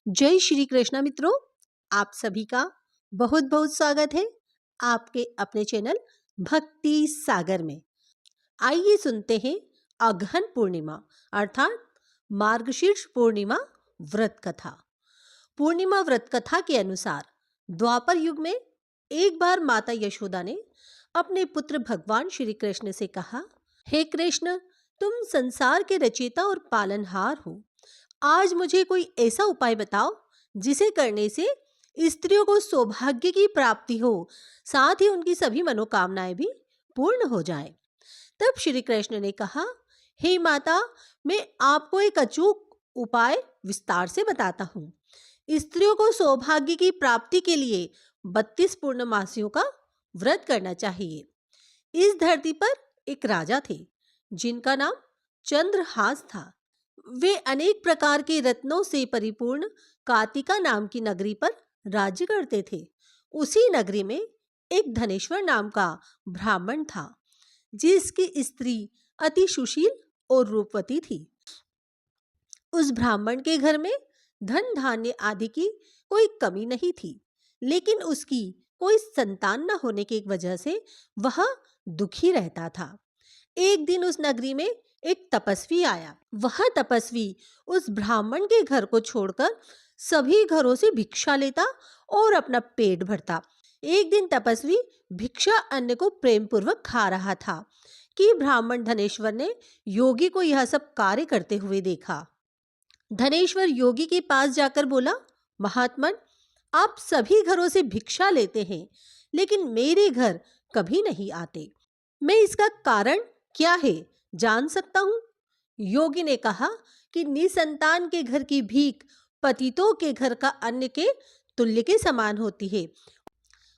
जय श्री कृष्णा मित्रों, आप सभी का बहुत बहुत स्वागत है आपके अपने चैनल भक्ति सागर में। आइए सुनते हैं अगहन पूर्णिमा अर्थात मार्गशीर्ष पूर्णिमा व्रत कथा। पूर्णिमा व्रत कथा के अनुसार द्वापर युग में एक बार माता यशोदा ने अपने पुत्र भगवान श्री कृष्ण से कहा, हे कृष्ण, तुम संसार के रचयिता और पालनहार हो। आज मुझे कोई ऐसा उपाय बताओ जिसे करने से स्त्रियों को सौभाग्य की प्राप्ति हो, साथ ही उनकी सभी मनोकामनाएं भी पूर्ण हो जाएं। तब श्री कृष्ण ने कहा, हे माता, मैं आपको एक अचूक उपाय विस्तार से बताता हूँ। स्त्रियों को सौभाग्य की प्राप्ति के लिए 32 पूर्णमासियों का व्रत करना चाहिए। इस धरती पर एक राजा थे जिनका नाम चंद्रहास था। वे अनेक प्रकार के रत्नों से परिपूर्ण कार्तिका नाम की नगरी पर राज्य करते थे। उसी नगरी में एक धनेश्वर नाम का ब्राह्मण था जिसकी स्त्री अति सुशील और रूपवती थी। उस ब्राह्मण के घर में धन धान्य आदि की कोई कमी नहीं थी, लेकिन उसकी कोई संतान न होने की वजह से वह दुखी रहता था। एक दिन उस नगरी में एक तपस्वी आया। वह तपस्वी उस ब्राह्मण के घर को छोड़कर सभी घरों से भिक्षा लेता और अपना पेट भरता। एक दिन तपस्वी भिक्षा अन्न को प्रेम पूर्वक खा रहा था कि ब्राह्मण धनेश्वर ने योगी को यह सब कार्य करते हुए देखा। धनेश्वर योगी के पास जाकर बोला, महात्मन, आप सभी घरों से भिक्षा लेते हैं, लेकिन मेरे घर कभी नहीं आते। मैं इसका कारण क्या है जान सकता हूं? योगी ने कहा कि निसंतान के घर की भीख पतितों के घर का अन्न के तुल्य के समान होती है,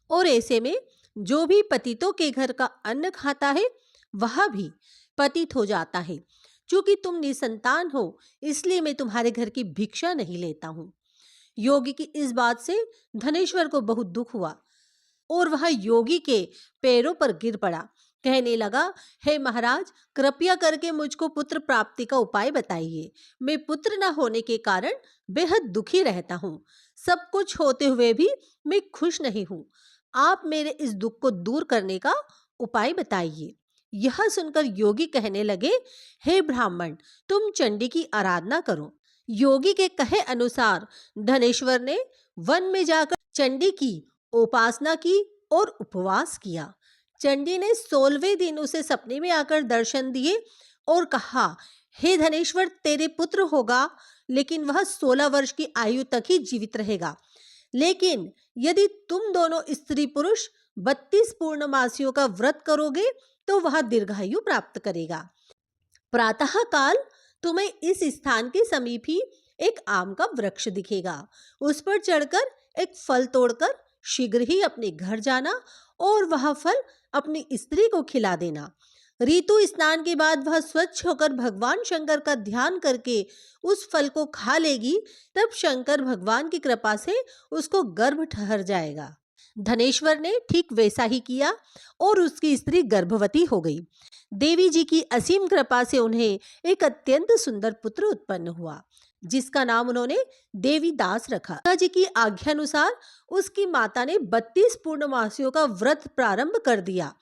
और ऐसे में जो भी पतितों के घर का अन्न खाता है वह भी पतित हो जाता है। चूंकि तुम निसंतान हो, इसलिए मैं तुम्हारे घर की भिक्षा नहीं लेता हूं। योगी की इस बात से धनेश्वर को बहुत दुख हुआ और वह योगी के पैरों पर गिर पड़ा। कहने लगा, हे महाराज, कृपया करके मुझको पुत्र प्राप्ति का उपाय बताइए। मैं पुत्र न होने के कारण बेहद दुखी रहता हूँ। सब कुछ होते हुए भी मैं खुश नहीं हूँ। आप मेरे इस दुख को दूर करने का उपाय बताइए। यह सुनकर योगी कहने लगे, हे ब्राह्मण, तुम चंडी की आराधना करो। योगी के कहे अनुसार धनेश्वर ने वन में जाकर चंडी की उपासना की और उपवास किया। चंडी ने 16वें दिन उसे सपने में आकर दर्शन दिए और कहा, हे धनेश्वर, तेरे पुत्र होगा, लेकिन वह 16 वर्ष की आयु तक ही जीवित रहेगा। लेकिन यदि तुम दोनों स्त्री पुरुष 32 पूर्णमासियों का व्रत करोगे तो वह दीर्घायु प्राप्त करेगा। प्रातः काल तुम्हें इस स्थान के समीप ही एक आम का वृक्ष दिखेगा। उस पर चढ़कर एक फल तोड़कर शीघ्र ही अपने घर जाना और वह फल अपनी स्त्री को खिला देना। ऋतु स्नान के बाद वह स्वच्छ होकर भगवान शंकर का ध्यान करके उस फल को खा लेगी। तब शंकर भगवान की कृपा से उसको गर्भ ठहर जाएगा। धनेश्वर ने ठीक वैसा ही किया और उसकी स्त्री गर्भवती हो गई। देवी जी की असीम कृपा से उन्हें एक अत्यंत सुंदर पुत्र उत्पन्न हुआ, जिसका नाम उन्होंने देवीदास रखा। माता जी की आज्ञानुसार उसकी माता ने 32 पूर्णमासियों का व्रत प्रारंभ कर दिया।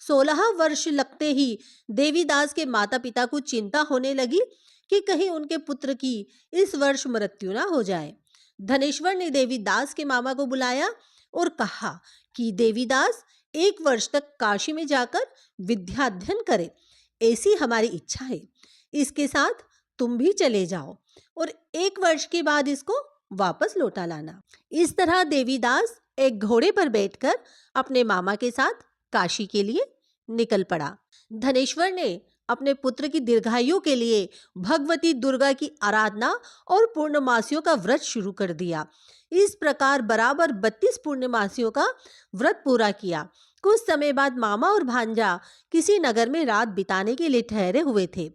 16 वर्ष लगते ही देवीदास के माता पिता को चिंता होने लगी कि कहीं उनके पुत्र की इस वर्ष मृत्यु ना हो जाए। धनेश्वर ने देवीदास के मामा को बुलाया और कहा कि देवीदास 1 वर्ष तक काशी में जाकर विद्याध्ययन करे, ऐसी हमारी इच्छा है। इसके साथ तुम भी चले जाओ और 1 वर्ष के बाद इसको वापस लौटा लाना। इस तरह देवीदास एक घोड़े पर बैठकर अपने मामा के साथ काशी के लिए निकल पड़ा। धनेश्वर ने अपने पुत्र की दीर्घायु के लिए भगवती दुर्गा की आराधना और पूर्णमासियों का व्रत शुरू कर दिया। इस प्रकार बराबर 32 पूर्णमासियों का व्रत पूरा किया। कुछ समय बाद मामा और भांजा किसी नगर में रात बिताने के लिए ठहरे हुए थे।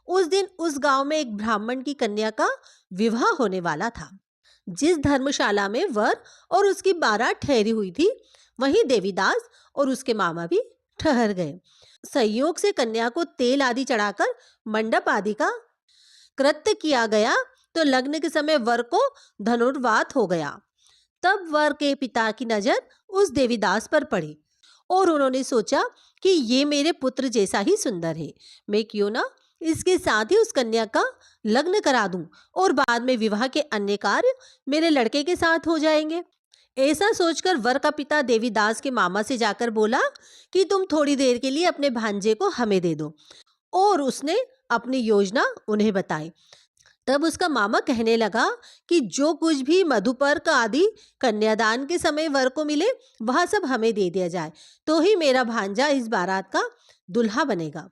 उस दिन उस गांव में एक ब्राह्मण की कन्या का विवाह होने वाला था। जिस धर्मशाला में वर और उसकी बारात ठहरी हुई थी, वहीं देवीदास और उसके मामा भी ठहर गए। संयोग से कन्या को तेल आदि चढ़ाकर मंडप आदि का कृत्य किया गया। तो लग्न के समय वर को धनुर्वात हो गया। तब वर के पिता की नजर उस देवीदास पर पड़ी और उन्होंने सोचा कि ये मेरे पुत्र जैसा ही सुंदर है, मैं क्यों ना इसके साथ ही उस कन्या का लग्न करा दूं और बाद में विवाह के अन्य कार्य मेरे लड़के के साथ हो जाएंगे। ऐसा सोचकर वर का पिता देवीदास के मामा से जाकर बोला कि तुम थोड़ी देर के लिए अपने भांजे को हमें दे दो, और उसने अपनी योजना उन्हें बताई। तब उसका मामा कहने लगा कि जो कुछ भी मधुपर्क आदि कन्यादान के समय वर को मिले वह सब हमें दे दिया जाए, तो ही मेरा भांजा इस बारात का दुल्हा बनेगा।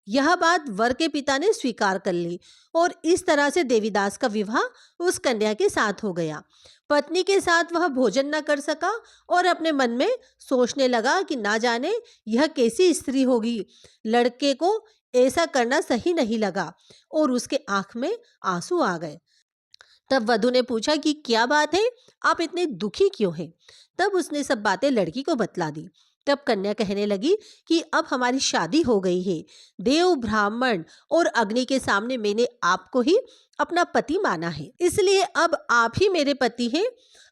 यह बात वर के पिता ने स्वीकार कर ली और इस तरह से देवीदास का विवाह उस कन्या के साथ हो गया। पत्नी के साथ वह भोजन न कर सका और अपने मन में सोचने लगा कि ना जाने यह कैसी स्त्री होगी। लड़के को ऐसा करना सही नहीं लगा और उसके आंख में आंसू आ गए। तब वधु ने पूछा कि क्या बात है, आप इतने दुखी क्यों हैं? तब उसने सब बातें लड़की को बतला दी। तब कन्या कहने लगी कि अब हमारी शादी हो गई है। देव, ब्राह्मण और अग्नि के सामने मैंने आपको ही अपना पति माना है, इसलिए अब आप ही मेरे पति हैं।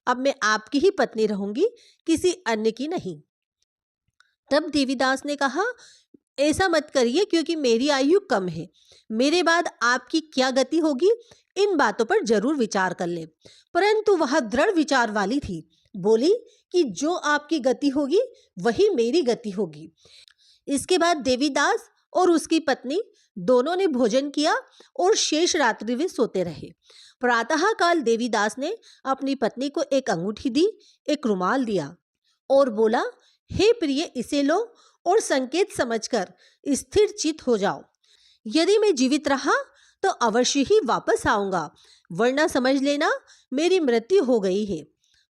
अब मैं आपकी ही पत्नी रहूंगी, किसी अन्य की नहीं। तब देवीदास ने कहा, ऐसा मत करिए, क्योंकि मेरी आयु कम है। मेरे बाद आपकी क्या गति होगी, इन बातों पर जरूर विचार कर ले। परंतु वह दृढ़ विचार वाली थी, बोली कि जो आपकी गति होगी वही मेरी गति होगी। इसके बाद देवीदास और उसकी पत्नी दोनों ने भोजन किया और शेष रात्रि वे सोते रहे। प्रातः काल देवीदास ने अपनी पत्नी को एक अंगूठी दी, एक रुमाल दिया और बोला, हे प्रिय, इसे लो और संकेत समझकर स्थिर चित हो जाओ। यदि मैं जीवित रहा तो अवश्य ही वापस आऊंगा, वरना समझ लेना मेरी मृत्यु हो गई है।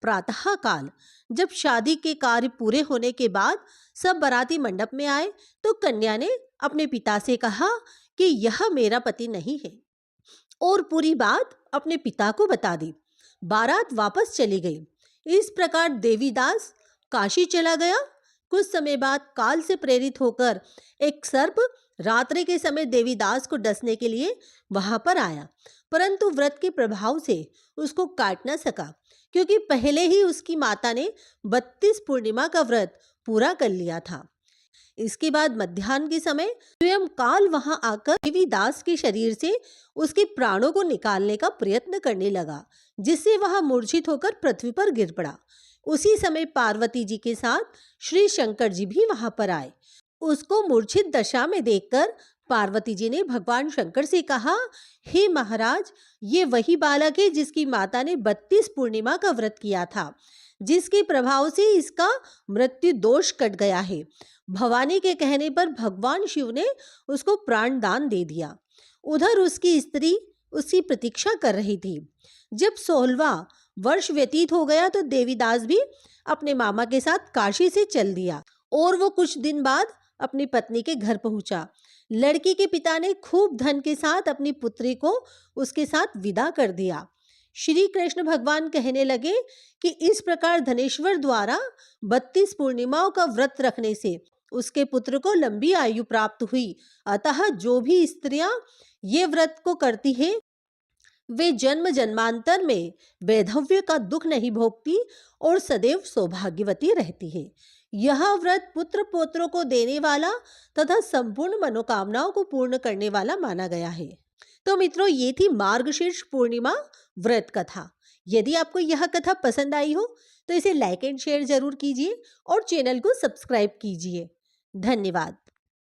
प्रातः काल जब शादी के कार्य पूरे होने के बाद सब बाराती मंडप में आए तो कन्या ने अपने पिता से कहा कि यह मेरा पति नहीं है और पूरी बात अपने पिता को बता दी। बारात वापस चली गई। इस प्रकार देवीदास काशी चला गया। कुछ समय बाद काल से प्रेरित होकर एक सर्प रात्रि के समय देवीदास को डसने के लिए वहां पर आया, परंतु व्रत के प्रभाव से उसको काट न सका, क्योंकि पहले ही उसकी माता ने 32 पूर्णिमा का व्रत पूरा कर लिया था। इसके बाद मध्याह्न के समय स्वयं काल वहां आकर देवीदास के शरीर से उसके प्राणों को निकालने का प्रयत्न करने लगा, जिससे वह मूर्छित होकर पृथ्वी पर गिर पड़ा। उसी समय पार्वती जी के साथ श्री शंकर जी भी वहां पर आए। उसको मूर्छित दशा में देखकर पार्वती जी ने भगवान शंकर से कहा, हे महाराज, ये वही बालक है जिसकी माता ने 32 पूर्णिमा का व्रत किया था, जिसके प्रभाव से इसका मृत्यु दोष कट गया है। भवानी के कहने पर भगवान शिव ने उसको प्राण दान दे दिया। उधर उसकी स्त्री उसकी प्रतीक्षा कर रही थी। जब 16वां वर्ष व्यतीत हो गया तो देवीदास भी अपने मामा के साथ काशी से चल दिया और वो कुछ दिन बाद अपनी पत्नी के घर पहुंचा। लड़की के पिता ने खूब धन के साथ अपनी पुत्री को उसके साथ विदा कर दिया। श्री कृष्ण भगवान कहने लगे कि इस प्रकार धनेश्वर द्वारा 32 पूर्णिमाओं का व्रत रखने से उसके पुत्र को लंबी आयु प्राप्त हुई। अतः जो भी स्त्रियां ये व्रत को करती है वे जन्म जन्मांतर में वैधव्य का दुख नहीं भोगती और सदैव सौभाग्यवती रहती है। यह व्रत पुत्र पौत्रों को देने वाला तथा संपूर्ण मनोकामनाओं को पूर्ण करने वाला माना गया है। तो मित्रों, ये थी मार्गशीर्ष पूर्णिमा व्रत कथा। यदि आपको यह कथा पसंद आई हो तो इसे लाइक एंड शेयर जरूर कीजिए और चैनल को सब्सक्राइब कीजिए। धन्यवाद।